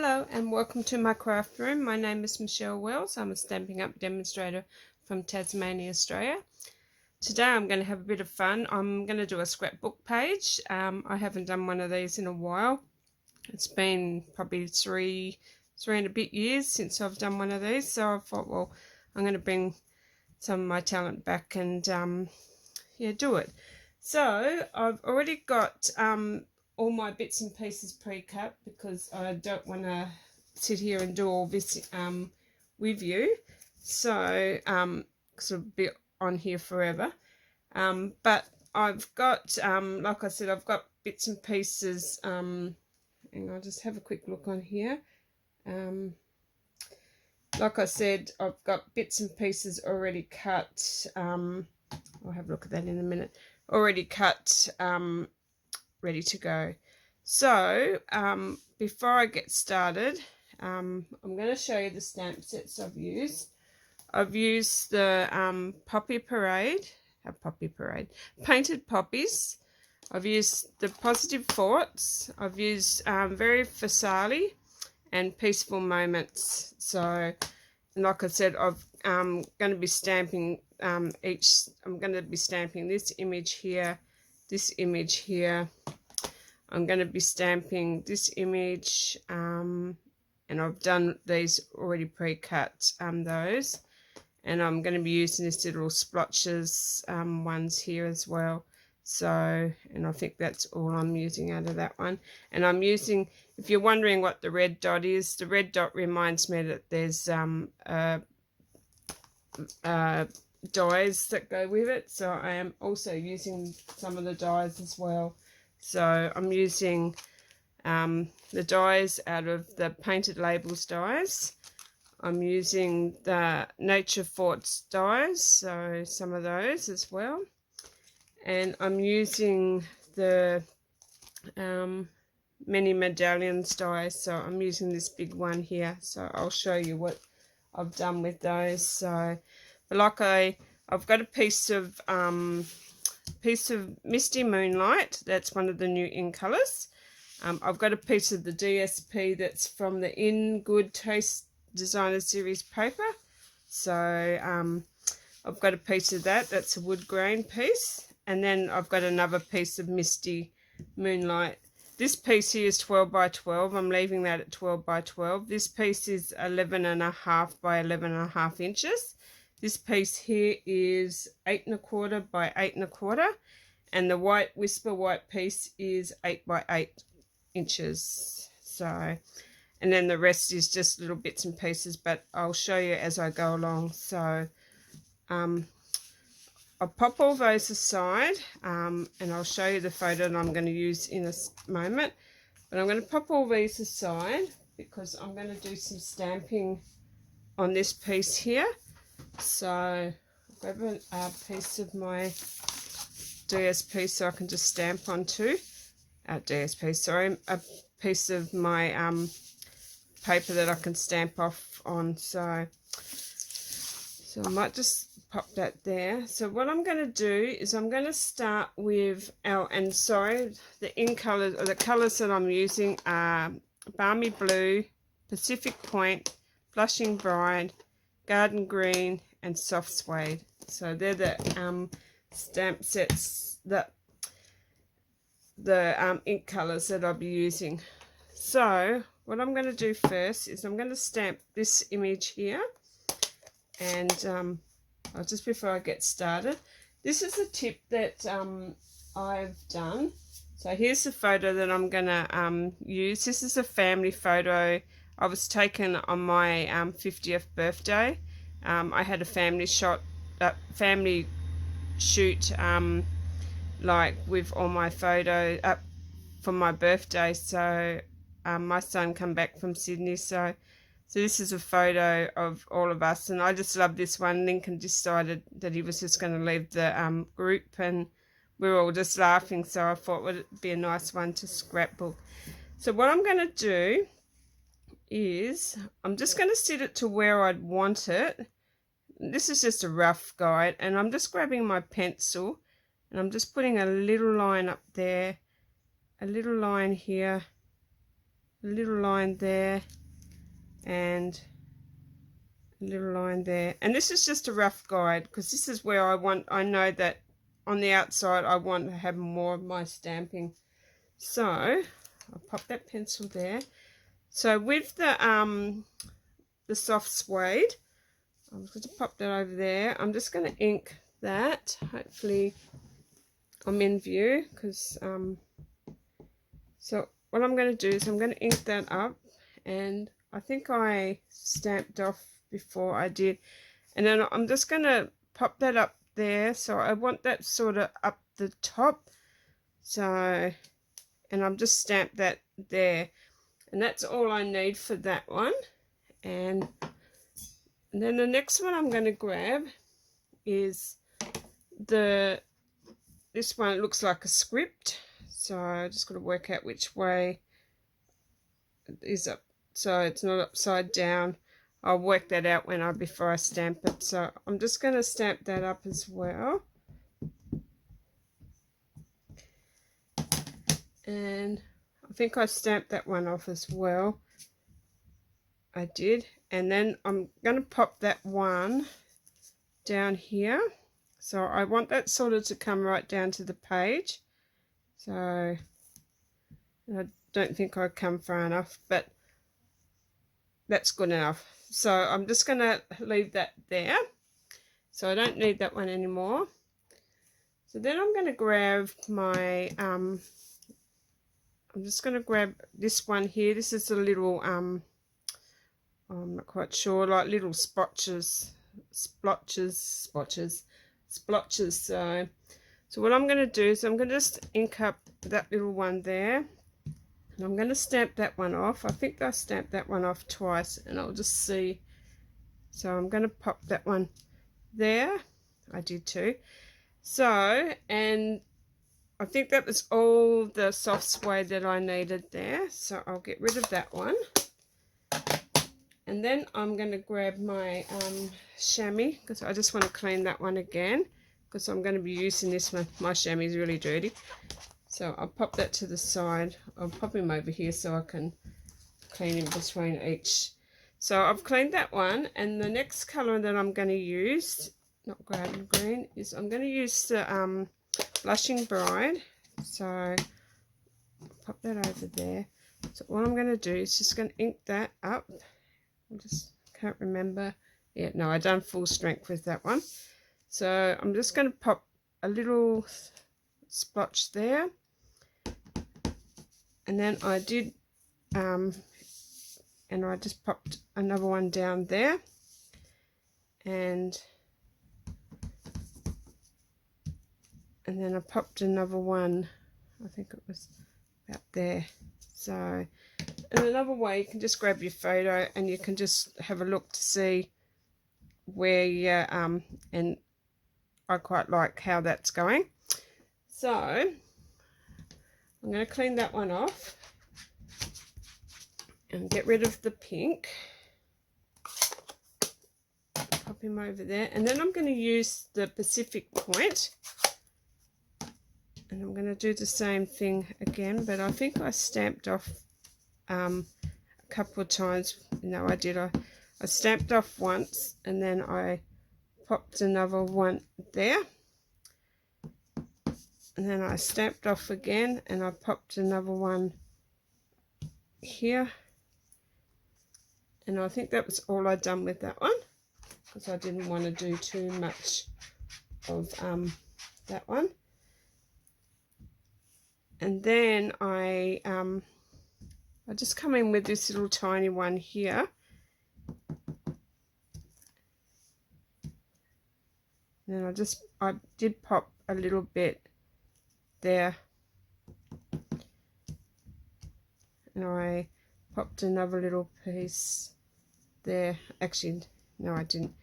Hello and welcome to my craft room. My name is Michelle Wells. I'm a Stampin' Up demonstrator from Tasmania, Australia. Today I'm going to have a bit of fun. I'm going to do a scrapbook page. I haven't done one of these in a while. It's been probably three and a bit years since I've done one of these, so I thought, well, I'm going to bring some of my talent back and do it. So I've already got all my bits and pieces pre-cut because I don't want to sit here and do all this with you, so because it'll be on here forever. But I've got like I said, I've got bits and pieces, and I'll just have a quick look on here. Like I said, I've got bits and pieces already cut. I'll have a look at that in a minute. Already cut, ready to go. So before I get started, I'm going to show you the stamp sets I've used. I've used the Painted Poppies. I've used the Positive Thoughts. I've used Very Fasali and Peaceful Moments. So, like I said, I'm going to be stamping I'm going to be stamping this image here, this image here. I'm going to be stamping this image, and I've done these already pre-cut, those, and I'm going to be using these little splotches ones here as well. So, and I think that's all I'm using out of that one. And I'm using, if you're wondering what the red dot is, the red dot reminds me that there's dies that go with it, so I am also using some of the dies as well. So I'm using the dies out of the Painted Labels dies. I'm using the Nature Thoughts dies, so some of those as well. And I'm using the Many Medallions dies, so I'm using this big one here. So I'll show you what I've done with those. So like I've got a piece of Misty Moonlight. That's one of the new in colours. I've got a piece of the DSP that's from the In Good Taste Designer Series paper. So I've got a piece of that. That's a wood grain piece. And then I've got another piece of Misty Moonlight. This piece here is 12 by 12. I'm leaving that at 12 by 12. This piece is 11.5 by 11.5 inches. This piece here is 8 1/4 by 8 1/4, and the white Whisper White piece is 8 by 8 inches. So, and then the rest is just little bits and pieces, but I'll show you as I go along. So, I'll pop all those aside, and I'll show you the photo that I'm going to use in a moment. But I'm going to pop all these aside because I'm going to do some stamping on this piece here. So I'll grab a piece of my DSP so I can just stamp onto a piece of my paper that I can stamp off on. So I might just pop that there. So what I'm going to do is I'm going to start with the in colors, or the colors that I'm using are Balmy Blue, Pacific Point, Blushing Bride, Garden Green, and Soft Suede. So they're the stamp sets, that the ink colors that I'll be using. So what I'm going to do first is I'm going to stamp this image here, and just before I get started, this is a tip that I've done. So here's the photo that I'm going to use. This is a family photo. I was taken on my 50th birthday. I had a family shoot, like with all my photos up for my birthday. So my son come back from Sydney, so this is a photo of all of us, and I just love this one. Lincoln decided that he was just going to leave the group, and we were all just laughing, so I thought would it be a nice one to scrapbook. So what I'm going to do is I'm just going to set it to where I'd want it. This is just a rough guide, and I'm just grabbing my pencil and I'm just putting a little line up there, a little line here, a little line there, and a little line there. And this is just a rough guide, because this is where I know that on the outside I want to have more of my stamping. So I'll pop that pencil there. So with the soft suede, I'm going to pop that over there. I'm just going to ink that. Hopefully I'm in view, because so what I'm going to do is I'm going to ink that up, and I think I stamped off before I did, and then I'm just going to pop that up there. So I want that sort of up the top, so, and I'm just stamped that there, and that's all I need for that one. And then the next one I'm going to grab is this one. It looks like a script, so I just got to work out which way it is up, so it's not upside down. I'll work that out before I stamp it. So I'm just going to stamp that up as well, and I think I stamped that one off as well. I did. And then I'm going to pop that one down here. So I want that sort of to come right down to the page. So I don't think I come far enough, but that's good enough. So I'm just going to leave that there. So I don't need that one anymore. So then I'm going to grab my, I'm just going to grab this one here. This is a little, I'm not quite sure, like little splotches. So what I'm going to do is I'm going to just ink up that little one there, and I'm going to stamp that one off. I think I stamped that one off twice, and I'll just see. So I'm going to pop that one there. I did too. So, and I think that was all the soft suede that I needed there, so I'll get rid of that one. And then I'm going to grab my chamois, because I just want to clean that one again, because I'm going to be using this one. My chamois is really dirty. So I'll pop that to the side. I'll pop him over here so I can clean him between each. So I've cleaned that one, and the next colour that I'm going to use, not Garden Green, is I'm going to use the Blushing Bride. So I'll pop that over there. So what I'm going to do is just going to ink that up. I just can't remember. Yeah, no, I done full strength with that one. So I'm just going to pop a little splotch there, and then I did, and I just popped another one down there, and then I popped another one. I think it was about there. So. And another way, you can just grab your photo and you can just have a look to see where you, and I quite like how that's going. So I'm going to clean that one off and get rid of the pink. Pop him over there. And then I'm going to use the Pacific Point. And I'm going to do the same thing again, but I think I stamped off a couple of times. No, I did. I stamped off once, and then I popped another one there, and then I stamped off again, and I popped another one here, and I think that was all I done with that one, because I didn't want to do too much of that one. And then I just come in with this little tiny one here. And then I did pop a little bit there. And I popped another little piece there. Actually, no, I didn't.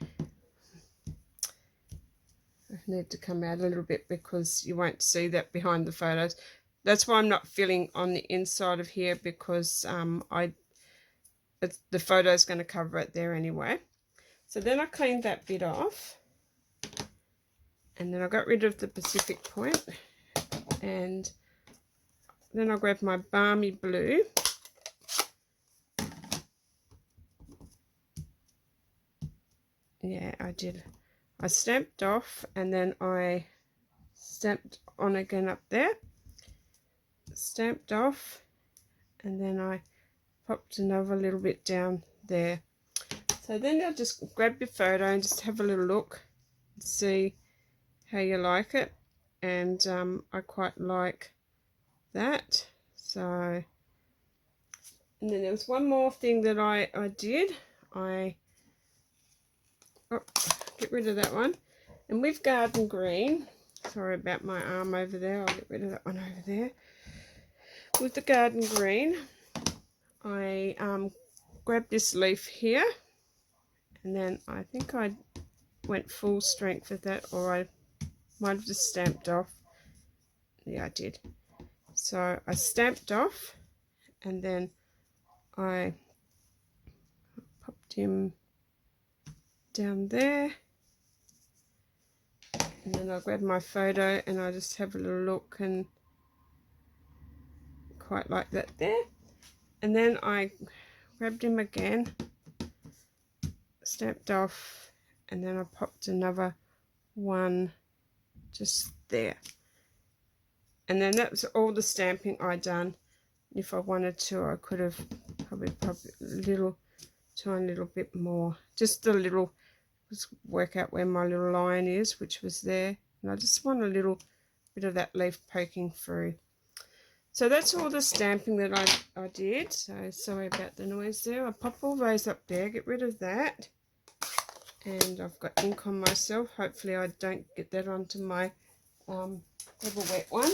I need to come out a little bit because you won't see that behind the photos. That's why I'm not filling on the inside of here, because the photo is going to cover it there anyway. So then I cleaned that bit off, and then I got rid of the Pacific Point, and then I grabbed my Balmy Blue, Yeah, I did. I stamped off and then I stamped on again up there, stamped off, and then I popped another little bit down there. So then you'll just grab your photo and just have a little look, see how you like it. And I quite like that. So, and then there was one more thing that I did. Get rid of that one. And with garden green, sorry about my arm over there, I'll get rid of that one over there. With the garden green, I grabbed this leaf here, and then I think I went full strength with that, or I might have just stamped off. Yeah, I did. So I stamped off, and then I popped him down there, and then I grabbed my photo and I just have a little look and quite like that there. And then I grabbed him again, stamped off, and then I popped another one just there. And then that was all the stamping I done. If I wanted to, I could have probably a little, tiny little bit more, just a little, just work out where my little line is, which was there. And I just want a little bit of that leaf poking through. So that's all the stamping that I did. So sorry about the noise there. I'll pop all those up there, get rid of that. And I've got ink on myself. Hopefully I don't get that onto my double wet one.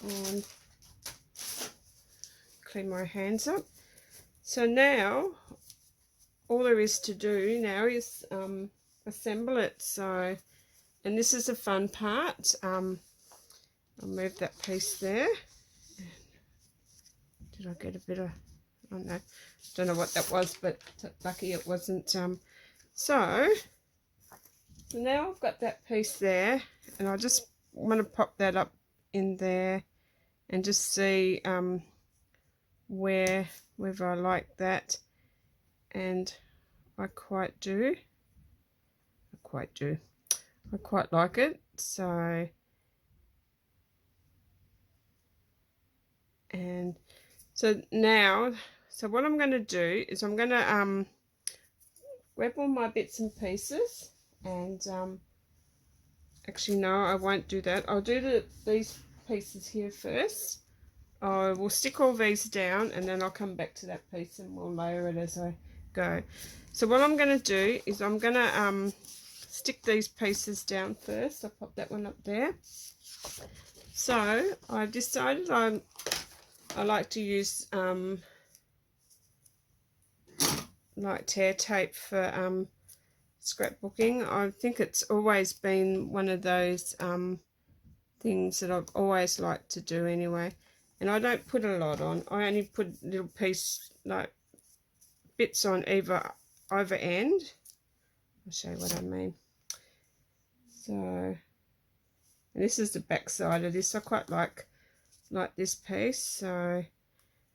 And clean my hands up. So now all there is to do now is assemble it. So, and this is the fun part. I'll move that piece there. Did I get a bit of, I don't know what that was, but lucky it wasn't. So now I've got that piece there, and I just want to pop that up in there and just see whether I like that. And I quite do. I quite like it. So, and so now, so what I'm going to do is I'm going to grab all my bits and pieces, and actually no, I won't do that. I'll do these pieces here first. I will stick all these down, and then I'll come back to that piece and we'll layer it as I go. So what I'm going to do is I'm going to stick these pieces down first. I'll pop that one up there. So I've decided I like to use like tear tape for scrapbooking. I think it's always been one of those things that I've always liked to do anyway. And I don't put a lot on. I only put little piece, like bits on either end. I'll show you what I mean. So, and this is the back side of this. I quite like this piece. So,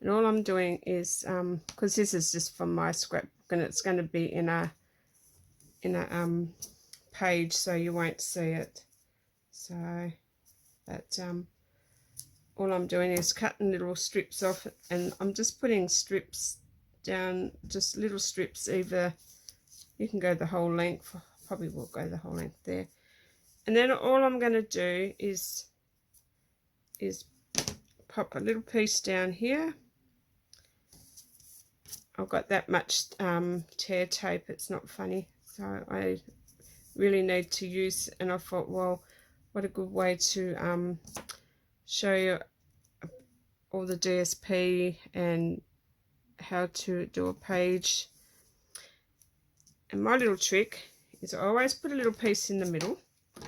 and all I'm doing is, because this is just from my scrapbook, and it's going to be in a page, so you won't see it. So, but all I'm doing is cutting little strips off, and I'm just putting strips down, just little strips. Either you can go the whole length, probably will go the whole length there. And then all I'm going to do is pop a little piece down here. I've got that much tear tape, it's not funny, so I really need to use, and I thought, well, what a good way to show you all the DSP and how to do a page. And my little trick is I always put a little piece in the middle.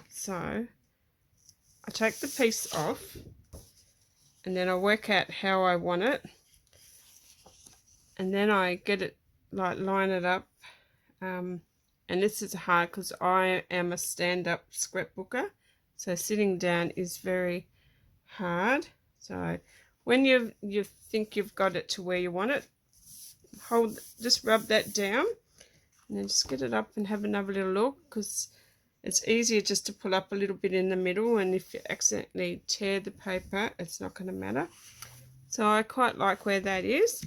So I take the piece off, and then I work out how I want it, and then I get it, like, line it up. And this is hard because I am a stand-up scrapbooker, so sitting down is very hard. So when you think you've got it to where you want it, just rub that down, and then just get it up and have another little look, because it's easier just to pull up a little bit in the middle, and if you accidentally tear the paper, it's not going to matter. So I quite like where that is.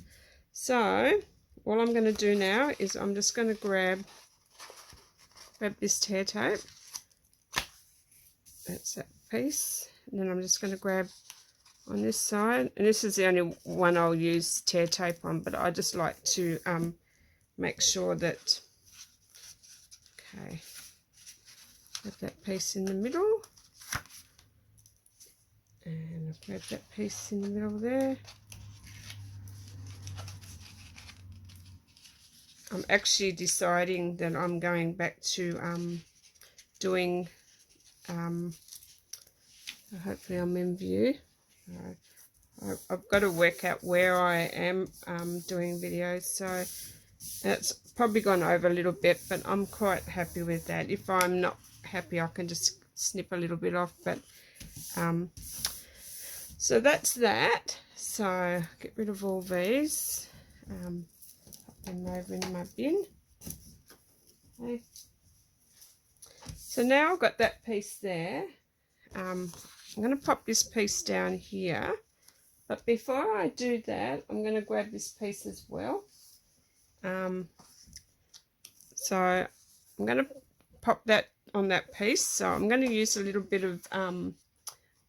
So what I'm going to do now is I'm just going to grab this tear tape. That's that piece. And then I'm just going to grab on this side, and this is the only one I'll use tear tape on, but I just like to make sure that, okay, have that piece in the middle, and I'll grab that piece in the middle there. I'm actually deciding that I'm going back to doing, hopefully I'm in view. I've got to work out where I am doing videos, so that's probably gone over a little bit, but I'm quite happy with that. If I'm not happy, I can just snip a little bit off, but so that's that. So get rid of all these, put them over in my bin. Okay. So now I've got that piece there. I'm going to pop this piece down here, but before I do that, I'm going to grab this piece as well. So I'm going to pop that on that piece. So I'm going to use a little bit of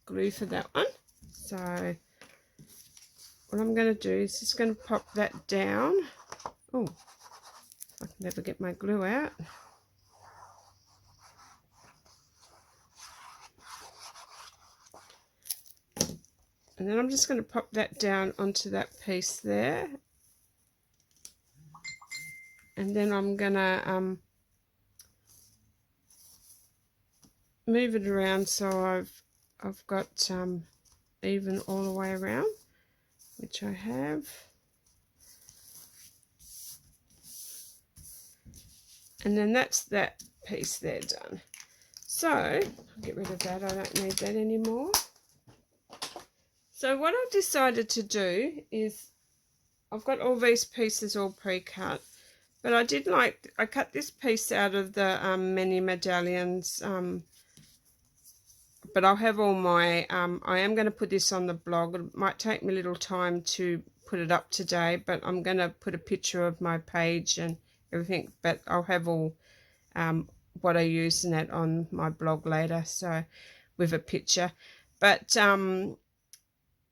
glue for that one. So what I'm going to do is just going to pop that down. Oh, I can never get my glue out. And then I'm just going to pop that down onto that piece there. And then I'm going to move it around so I've got even all the way around, which I have. And then that's that piece there done. So I'll get rid of that, I don't need that anymore. So what I've decided to do is, I've got all these pieces all pre-cut, but I cut this piece out of the mini medallions, but I'll have all my, I am going to put this on the blog. It might take me a little time to put it up today, but I'm going to put a picture of my page and everything, but I'll have all what I use in it on my blog later, so with a picture. But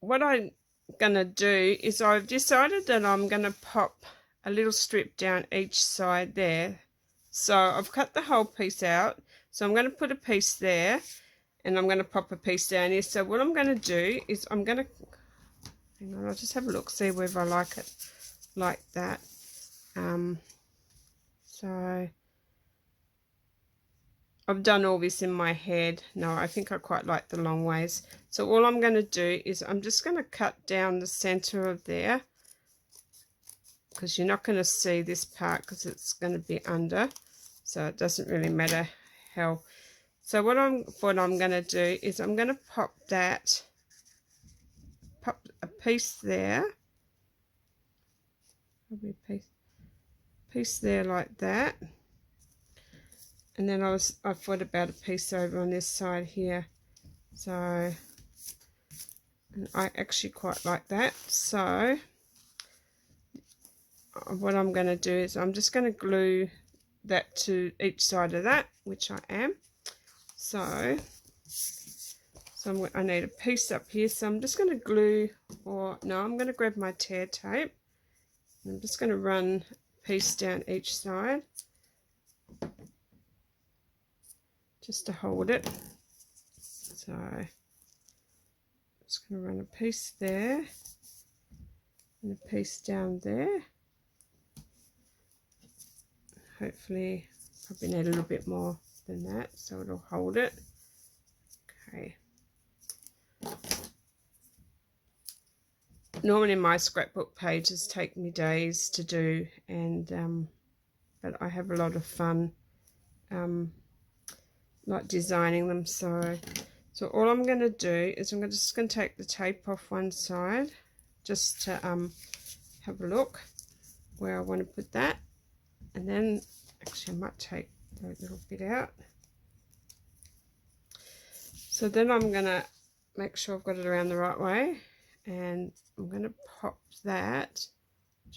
what I'm going to do is I've decided that I'm going to pop a little strip down each side there. So I've cut the whole piece out, so I'm going to put a piece there, and I'm going to pop a piece down here. So what I'm going to do is I'm going to, hang on, I'll just have a look, see whether I like it like that. So I've done all this in my head. No, I think I quite like the long ways. So all I'm going to do is I'm just going to cut down the center of there, because you're not going to see this part because it's going to be under, so it doesn't really matter how. So what I'm going to do is I'm going to pop a piece there, probably a piece there like that. And then I thought about a piece over on this side here. So, and I actually quite like that. So what I'm going to do is I'm just going to glue that to each side of that, which I am. So I need a piece up here. So I'm just going to glue, or no, I'm going to grab my tear tape. I'm just going to run a piece down each side, just to hold it. So I'm just going to run a piece there and a piece down there. Hopefully, probably need a little bit more than that so it'll hold it. Okay. Normally my scrapbook pages take me days to do, and but I have a lot of fun like designing them. So all I'm going to do is I'm just going to take the tape off one side just to have a look. where I want to put that. And then actually I might take that little bit out. So then I'm going to make sure I've got it around the right way, and I'm going to pop that,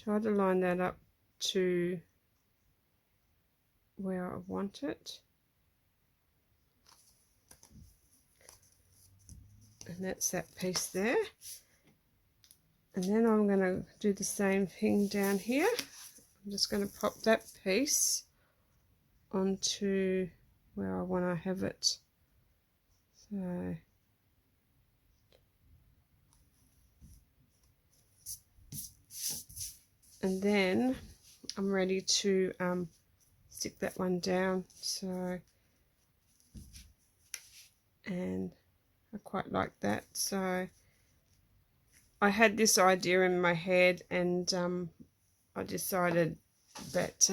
try to line that up to where I want it. And that's that piece there. And then I'm going to do the same thing down here. I'm just going to pop that piece onto where I want to have it. So and then I'm ready to stick that one down. So, and I quite like that. So I had this idea in my head, and I decided that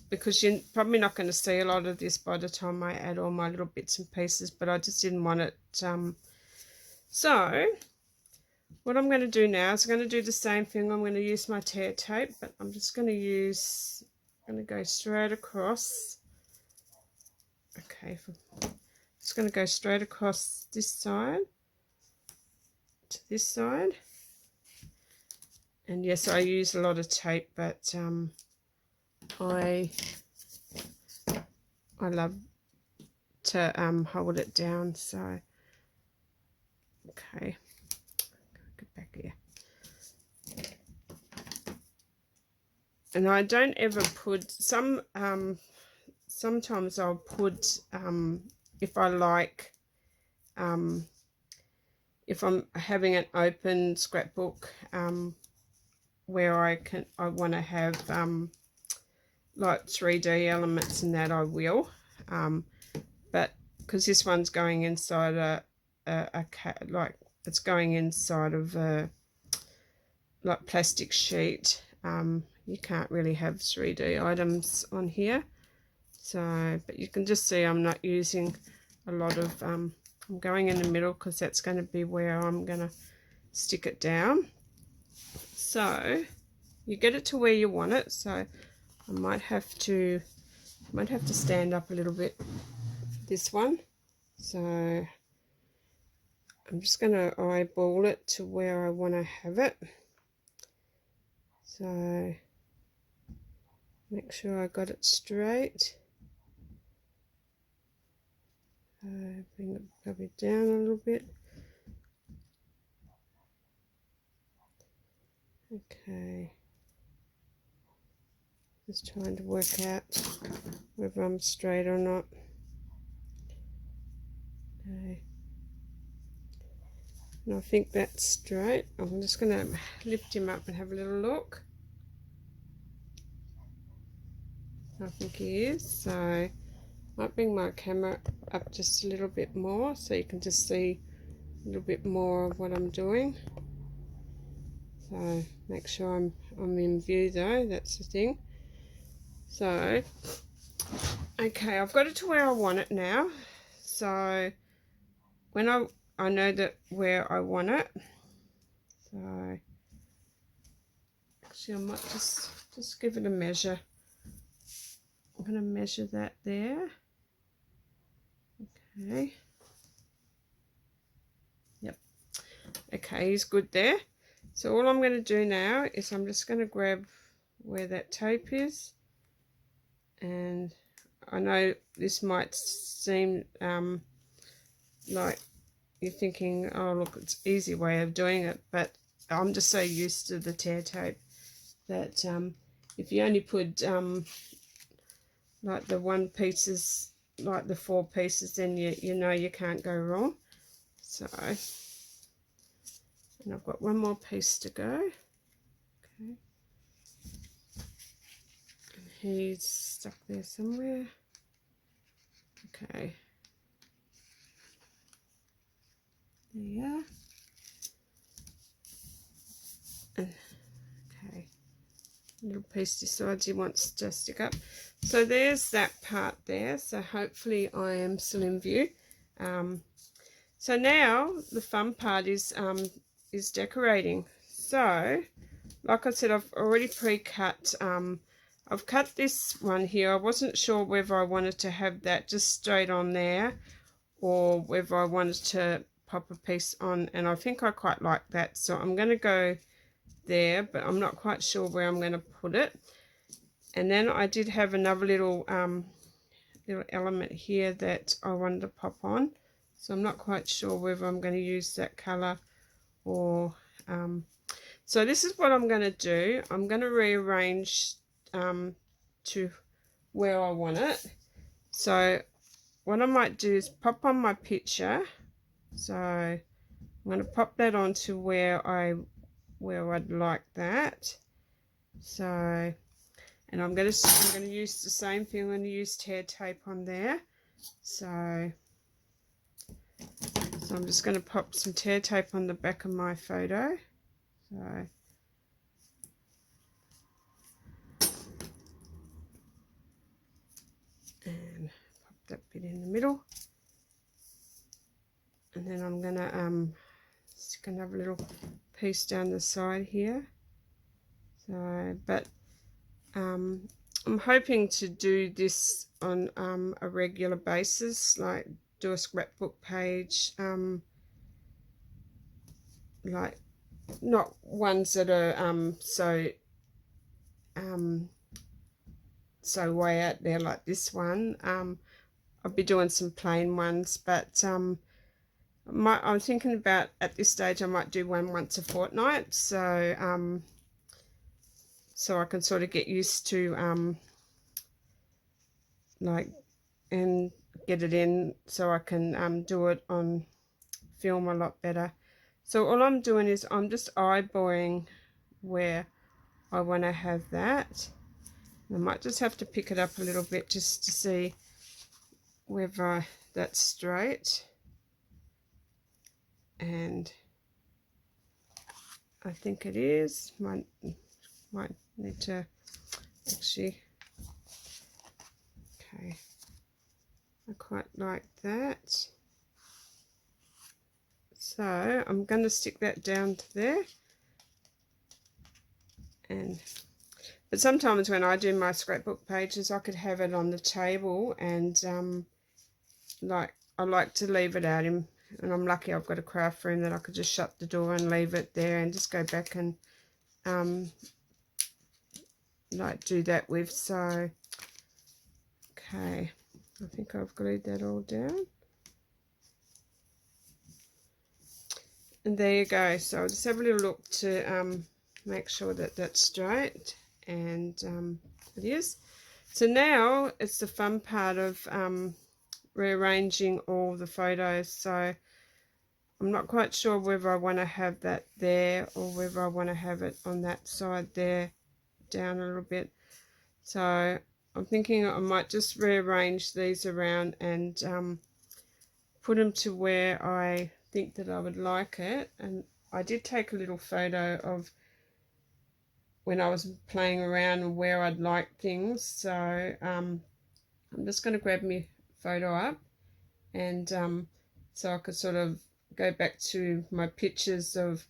because you're probably not going to see a lot of this by the time I add all my little bits and pieces, but I just didn't want it. So what I'm going to do now is I'm going to do the same thing. I'm going to use my tear tape, but I'm just going to use, I'm going to go straight across. Okay, just going to go straight across this side to this side. And yes, I use a lot of tape, but I love to hold it down. So okay, get back here. And I don't ever put some sometimes I'll put if I like if I'm having an open scrapbook where I want to have like 3D elements and that, I will, but because this one's going inside like it's going inside of a like plastic sheet, you can't really have 3D items on here. So but you can just see I'm not using a lot of I'm going in the middle because that's going to be where I'm going to stick it down. So you get it to where you want it. So I might have to stand up a little bit this one. So I'm just going to eyeball it to where I want to have it. So make sure I got it straight. Bring it probably down a little bit. Okay. Just trying to work out whether I'm straight or not. Okay. And I think that's straight. I'm just going to lift him up and have a little look. I think he is. So I might bring my camera up just a little bit more so you can just see a little bit more of what I'm doing. So make sure I'm in view though, that's the thing. So okay, I've got it to where I want it now. So when I know that where I want it, so actually I might just give it a measure. I'm going to measure that there. Okay. Yep. Okay, he's good there. So all I'm going to do now is I'm just going to grab where that tape is, and I know this might seem like you're thinking, oh look, it's an easy way of doing it, but I'm just so used to the tear tape that if you only put like the 1 pieces, like the 4 pieces, then you know you can't go wrong. So, and I've got one more piece to go. Okay, and he's stuck there somewhere. Okay, there you are. And, okay, little piece decides he wants to stick up. So there's that part there. So hopefully I am still in view. So now the fun part is decorating. So like I said, I've already pre-cut. I've cut this one here. I wasn't sure whether I wanted to have that just straight on there or whether I wanted to pop a piece on, and I think I quite like that, so I'm going to go there, but I'm not quite sure where I'm going to put it. And then I did have another little little element here that I wanted to pop on, so I'm not quite sure whether I'm going to use that color or so this is what I'm going to do. I'm going to rearrange to where I want it. So what I might do is pop on my picture, so I'm going to pop that onto where I'd like that. So, and I'm going to use the same thing. I'm going to use tear tape on there. So I'm just going to pop some tear tape on the back of my photo. So and pop that bit in the middle, and then I'm going to stick another little piece down the side here. So, but I'm hoping to do this on a regular basis, like do a scrapbook page, like not ones that are so way out there like this one. I'll be doing some plain ones, but I'm thinking about at this stage I might do one once a fortnight, so so I can sort of get used to like and get it in, so I can do it on film a lot better. So all I'm doing is I'm just eyeballing where I want to have that. I might just have to pick it up a little bit just to see whether that's straight, and I think it is. Might need to actually, okay, I quite like that. So I'm going to stick that down to there. But sometimes when I do my scrapbook pages, I could have it on the table, and like I like to leave it out in, and I'm lucky I've got a craft room that I could just shut the door and leave it there and just go back and like do that with. So okay, I think I've glued that all down, and there you go. So I'll just have a little look to make sure that that's straight, and it is. So now it's the fun part of rearranging all the photos. So I'm not quite sure whether I want to have that there or whether I want to have it on that side there, down a little bit. So I'm thinking I might just rearrange these around and put them to where I think that I would like it. And I did take a little photo of when I was playing around and where I'd like things. So I'm just going to grab my photo up, and so I could sort of go back to my pictures of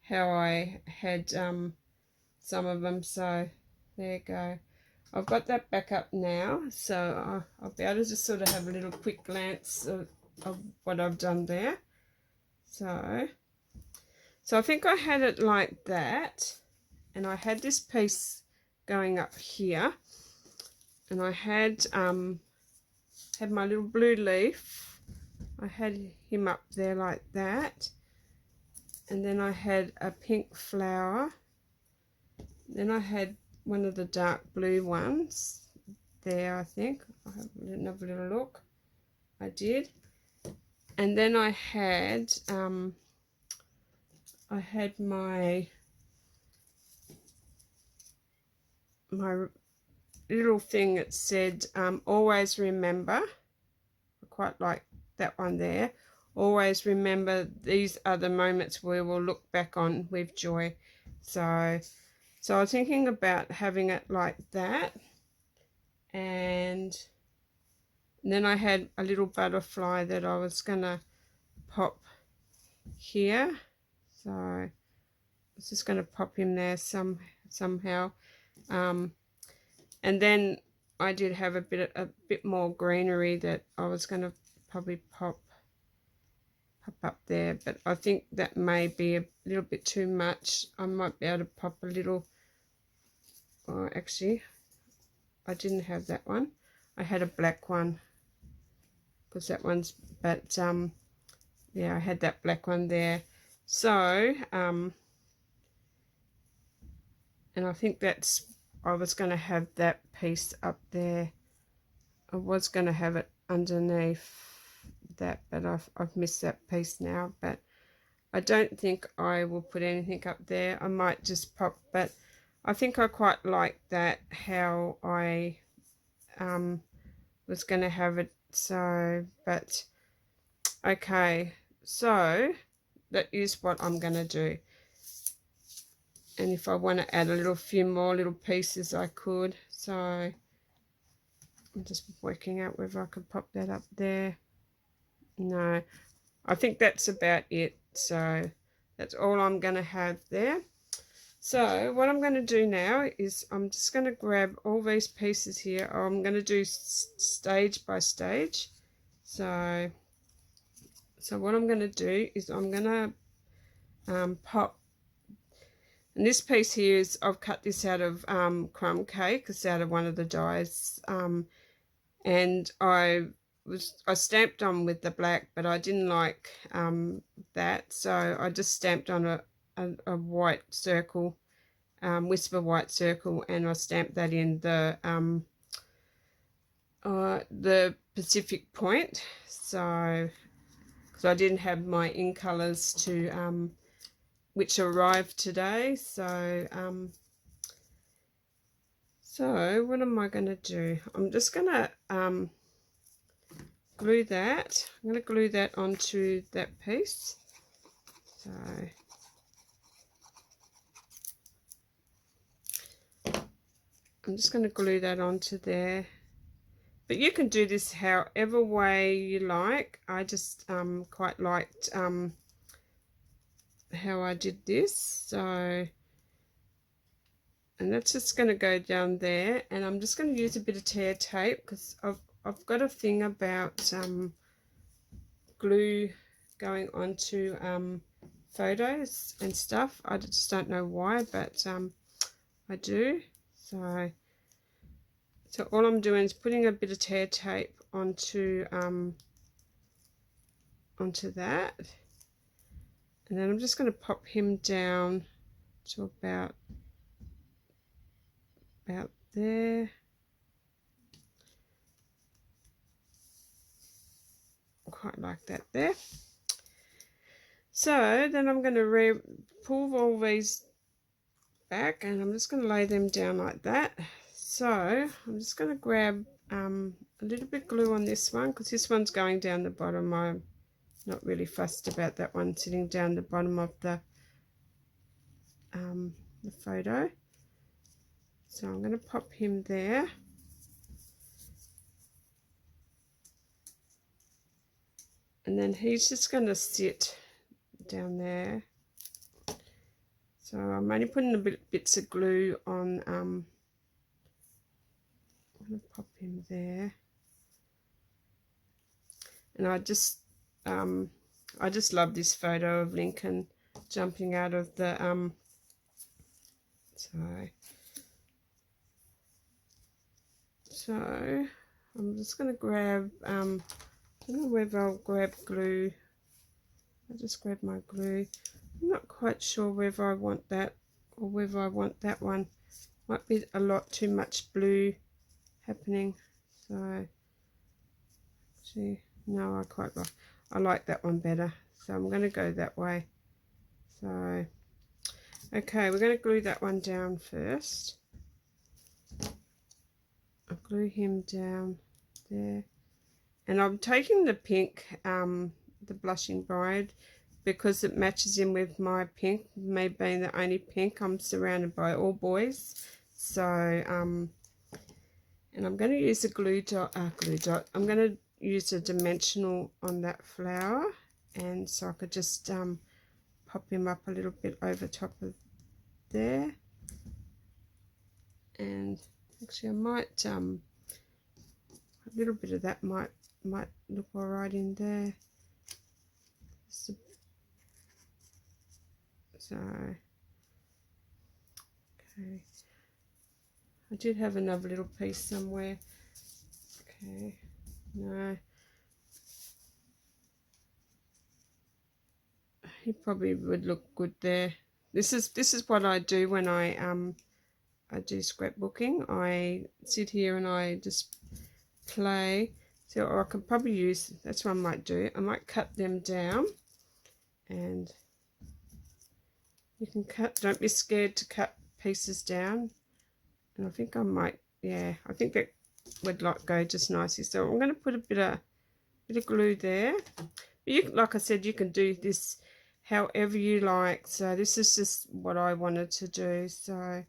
how I had some of them. So there you go. I've got that back up now, so I'll be able to just sort of have a little quick glance of what I've done there. So I think I had it like that, and I had this piece going up here, and I had my little blue leaf. I had him up there like that, and then I had a pink flower, then I had one of the dark blue ones there. I think I have another little look. I did, and then I had my little thing that said always remember. I quite like that one there. Always remember, these are the moments we will look back on with joy. So I was thinking about having it like that, and then I had a little butterfly that I was gonna pop here. So was just going to pop him there somehow. And then I did have a bit more greenery that I was going to probably pop up there, but I think that may be a little bit too much. I might be able to pop a little. Oh, actually, I didn't have that one. I had a black one, because that one's, but yeah, I had that black one there. So and I think that's, I was going to have that piece up there. I was going to have it underneath that, but I've missed that piece now. But I don't think I will put anything up there. I might just pop, but I think I quite like that, how I was going to have it. So, but okay, so that is what I'm going to do. And if I want to add a few more little pieces, I could. So I'm just working out whether I could pop that up there. No, I think that's about it. So that's all I'm going to have there. So what I'm going to do now is I'm just going to grab all these pieces here. I'm going to do stage by stage. So what I'm going to do is I'm going to pop. And this piece here is, I've cut this out of crumb cake. It's out of one of the dies. And I stamped on with the black, but I didn't like that. So I just stamped on a white circle, Whisper white circle, and I stamped that in the Pacific Point. So, because I didn't have my in colours to which arrived today. So so what am I going to do? I'm just going to glue that. I'm going to glue that onto that piece. So I'm just going to glue that onto there. But you can do this however way you like. I just quite liked how I did this. So, and that's just going to go down there, and I'm just going to use a bit of tear tape, because I've got a thing about glue going onto photos and stuff. I just don't know why, but I do. So all I'm doing is putting a bit of tear tape onto that, and then I'm just going to pop him down to about there. Quite like that there. So then I'm going to pull all these back, and I'm just going to lay them down like that. So I'm just going to grab a little bit of glue on this one, because this one's going down the bottom. I'm not really fussed about that one sitting down the bottom of the photo. So I'm going to pop him there. And then he's just going to sit down there. So I'm only putting a bits of glue on. I'm going to pop him there. And I just love this photo of Lincoln jumping out of the so I'm just going to grab I don't know whether I'll grab glue. I just grab my glue. I'm not quite sure whether I want that or whether I want that one. Might be a lot too much blue happening. So actually, no, I like that one better. So I'm going to go that way. So okay, we're going to glue that one down first. I'll glue him down there. And I'm taking the pink, the Blushing Bride, because it matches in with my pink. Me being the only pink, I'm surrounded by all boys. So, and I'm going to use a glue dot. I'm going to use a dimensional on that flower, and so I could just pop him up a little bit over top of there. And actually I might a little bit of that might look all right in there. So okay, I did have another little piece somewhere. Okay, no, he probably would look good there. This is what I do when I do scrapbooking. I sit here and I just play. So, or I could probably use, that's what I might do. I might cut them down, and you can cut, don't be scared to cut pieces down. And I think I might, yeah, I think that would like go just nicely. So I'm going to put a bit of glue there. But you, like I said, you can do this however you like. So this is just what I wanted to do. So,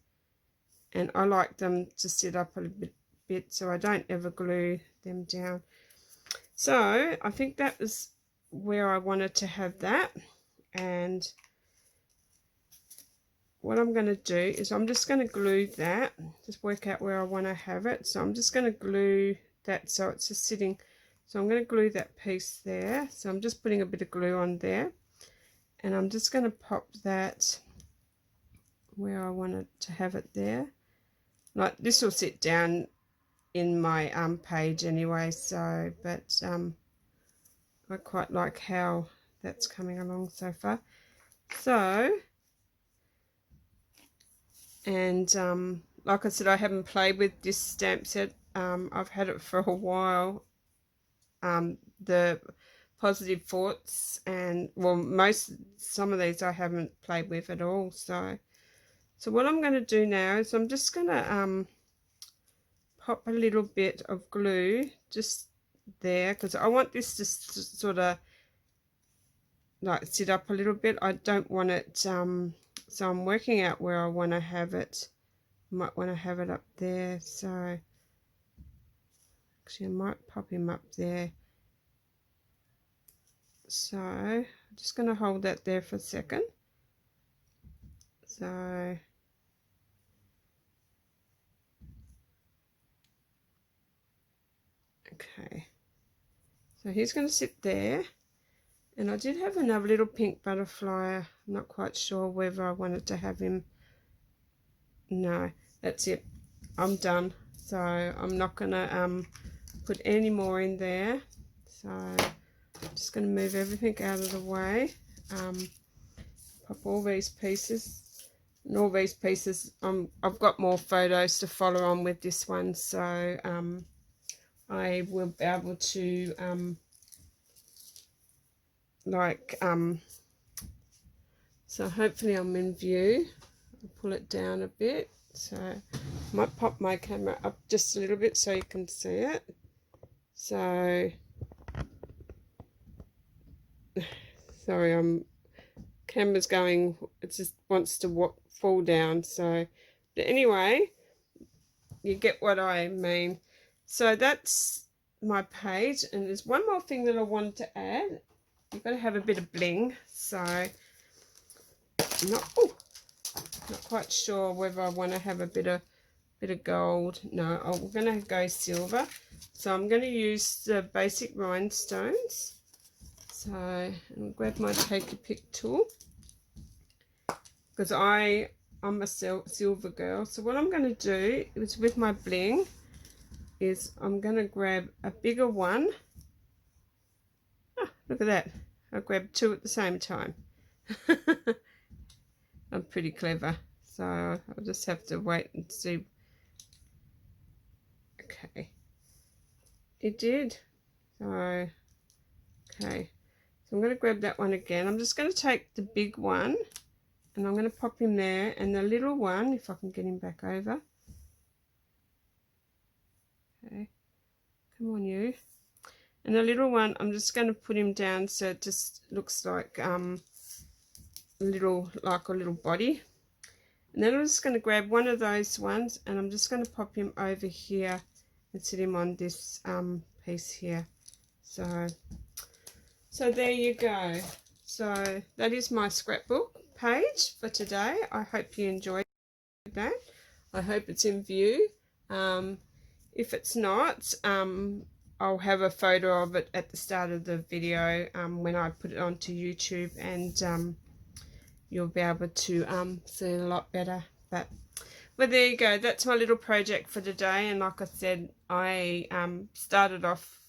and I like them to sit up a little bit so I don't ever glue them down. So I think that was where I wanted to have that. And what I'm going to do is I'm just going to glue that, just work out where I want to have it. So I'm just going to glue that so it's just sitting. So I'm going to glue that piece there. So I'm just putting a bit of glue on there, and I'm just going to pop that where I wanted to have it there. Like this will sit down in my page anyway, so but I quite like how that's coming along so far. So, and like I said, I haven't played with this stamp set. I've had it for a while. The positive thoughts, and well, some of these I haven't played with at all. So what I'm going to do now is I'm just going to pop a little bit of glue just there, because I want this to sort of like sit up a little bit. I don't want it, so I'm working out where I want to have it. I might want to have it up there. So actually I might pop him up there. So I'm just going to hold that there for a second. So okay, so he's going to sit there. And I did have another little pink butterfly. I'm not quite sure whether I wanted to have him. No, that's it. I'm done. So I'm not going to put any more in there. So I'm just going to move everything out of the way. Pop all these pieces. And all these pieces, I've got more photos to follow on with this one. So I will be able to so hopefully I'm in view. I'll pull it down a bit, so I might pop my camera up just a little bit so you can see it. So sorry, camera's going, it just wants to fall down. So but anyway, you get what I mean. So that's my page, and there's one more thing that I wanted to add. You've got to have a bit of bling, so I'm not quite sure whether I want to have a bit of gold. No, I'm going to go silver. So I'm going to use the basic rhinestones. So I'll grab my take a pick tool, because I'm a silver girl. So what I'm going to do is with my bling is I'm going to grab a bigger one. Look at that. I grabbed two at the same time. I'm pretty clever. So I'll just have to wait and see. Okay. It did. So, okay. So I'm going to grab that one again. I'm just going to take the big one and I'm going to pop him there. And the little one, if I can get him back over. Okay. Come on, you. And the little one, I'm just going to put him down so it just looks like a little body. And then I'm just going to grab one of those ones and I'm just going to pop him over here and sit him on this piece here. So there you go. So that is my scrapbook page for today. I hope you enjoyed that. I hope it's in view. If it's not, I'll have a photo of it at the start of the video when I put it onto YouTube, and you'll be able to see it a lot better. But there you go. That's my little project for today. And like I said, I started off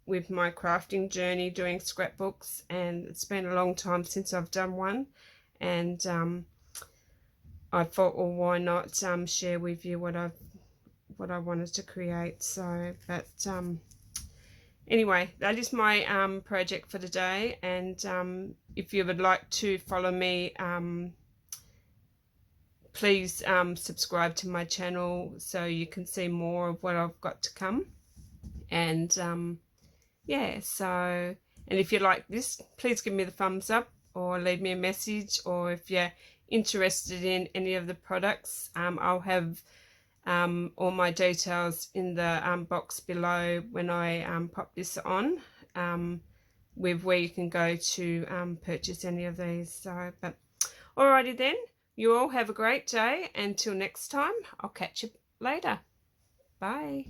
with my crafting journey doing scrapbooks, and it's been a long time since I've done one, and I thought, well, why not share with you what I wanted to create. So, but anyway, that is my project for today. And if you would like to follow me, please subscribe to my channel so you can see more of what I've got to come. And yeah, so, and if you like this, please give me the thumbs up or leave me a message. Or if you're interested in any of the products, I'll have all my details in the box below when I pop this on, with where you can go to purchase any of these. So, but alrighty then, you all have a great day. Until next time, I'll catch you later. Bye.